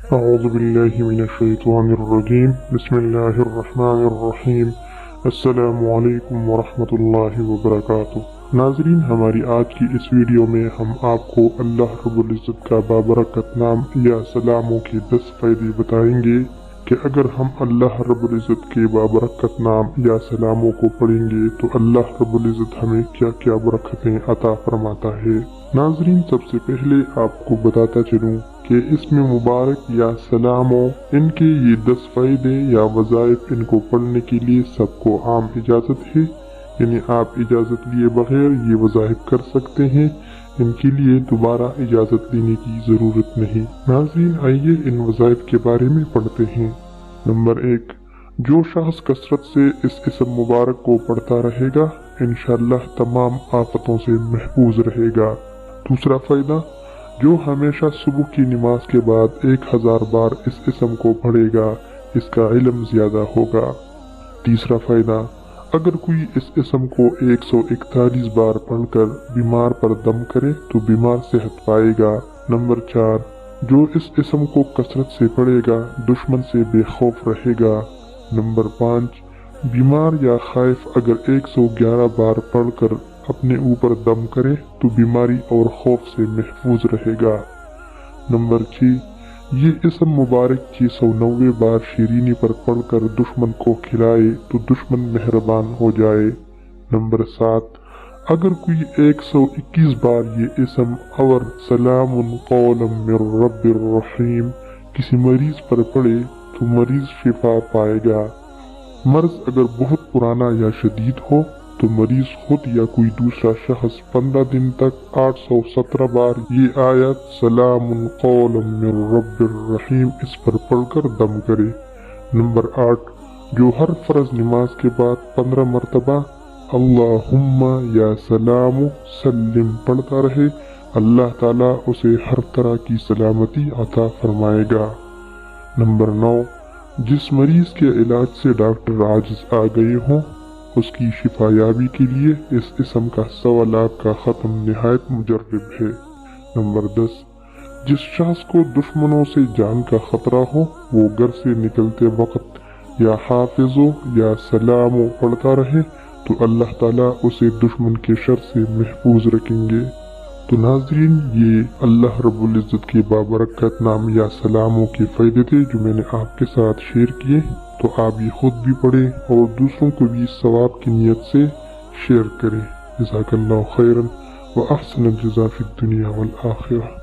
أعوذ بالله من الشيطان الرجيم بسم الله الرحمن الرحيم السلام علیکم ورحمۃ اللہ وبرکاتہ۔ ناظرین، ہماری آج کی اس ویڈیو میں ہم آپ کو اللہ رب العزت کا بابرکت نام یا سلاموں کے 10 فائدے بتائیں گے کہ اگر ہم اللہ رب العزت کے بابرکت نام یا سلاموں کو پڑھیں گے تو اللہ رب العزت ہمیں کیا کیا برکتیں عطا فرماتا ہے۔ ناظرین، سب سے پہلے آپ کو بتاتا چلوں کہ اس میں مبارک یا سلاموں ان کے یہ 10 فائدے یا وظائف ان کو پڑھنے کے لیے سب کو عام اجازت ہے، یعنی آپ اجازت لیے بغیر یہ وظائف کر سکتے ہیں، ان کے لیے دوبارہ اجازت لینے کی ضرورت نہیں۔ ناظرین، آئیے ان وظائف کے بارے میں پڑھتے ہیں۔ نمبر 1، جو شخص کثرت سے اس اسم مبارک کو پڑھتا رہے گا انشاءاللہ تمام آفتوں سے محفوظ رہے گا۔ دوسرا فائدہ، جو ہمیشہ صبح کی نماز کے بعد 1000 بار اس اسم کو پڑھے گا اس کا علم زیادہ ہوگا۔ تیسرا فائدہ، اگر کوئی اس اسم کو 141 بار پڑھ کر بیمار پر دم کرے تو بیمار صحت پائے گا۔ نمبر 4، جو اس اسم کو کثرت سے پڑھے گا دشمن سے بے خوف رہے گا۔ نمبر 5، بیمار یا خائف اگر 111 بار پڑھ کر اپنے اوپر دم کرے تو بیماری اور خوف سے محفوظ رہے گا۔ نمبر 6، یہ اسم مبارک 690 بار شیرینی پر پڑھ کر دشمن کو کھلائے تو دشمن مہربان ہو جائے۔ نمبر 7، اگر کوئی 121 بار یہ اسم اور سلام قولا من رب الرحیم کسی مریض پر پڑھے تو مریض شفا پائے گا۔ مرض اگر بہت پرانا یا شدید ہو تو مریض خود یا کوئی دوسرا شخص 15 دن تک 817 بار یہ آیت سلام قولا من رب الرحیم اس پر پڑھ کر دم کرے۔ نمبر 8، جو ہر فرض نماز کے بعد 15 مرتبہ اللہم یا سلام سلم پڑھتا رہے اللہ تعالیٰ اسے ہر طرح کی سلامتی عطا فرمائے گا۔ نمبر 9، جس مریض کے علاج سے ڈاکٹر عاجز آ گئے ہوں اس کی شفا یابی کے لیے اس اسم کا 100 لاکھ کا ختم نہایت مجرب ہے۔ نمبر 10، جس شخص کو دشمنوں سے جان کا خطرہ ہو وہ گھر سے نکلتے وقت یا حافظو یا سلامو پڑھتا رہے تو اللہ تعالیٰ اسے دشمن کے شر سے محفوظ رکھیں گے۔ تو ناظرین، یہ اللہ رب العزت کے بابرکت نام یا سلاموں کے فائدے تھے جو میں نے آپ کے ساتھ شیئر کیے، تو آپ یہ خود بھی پڑھیں اور دوسروں کو بھی ثواب کی نیت سے شیئر کریں۔ جزاک اللہ خیرا و احسن الجزا فی الدنیا والآخرہ۔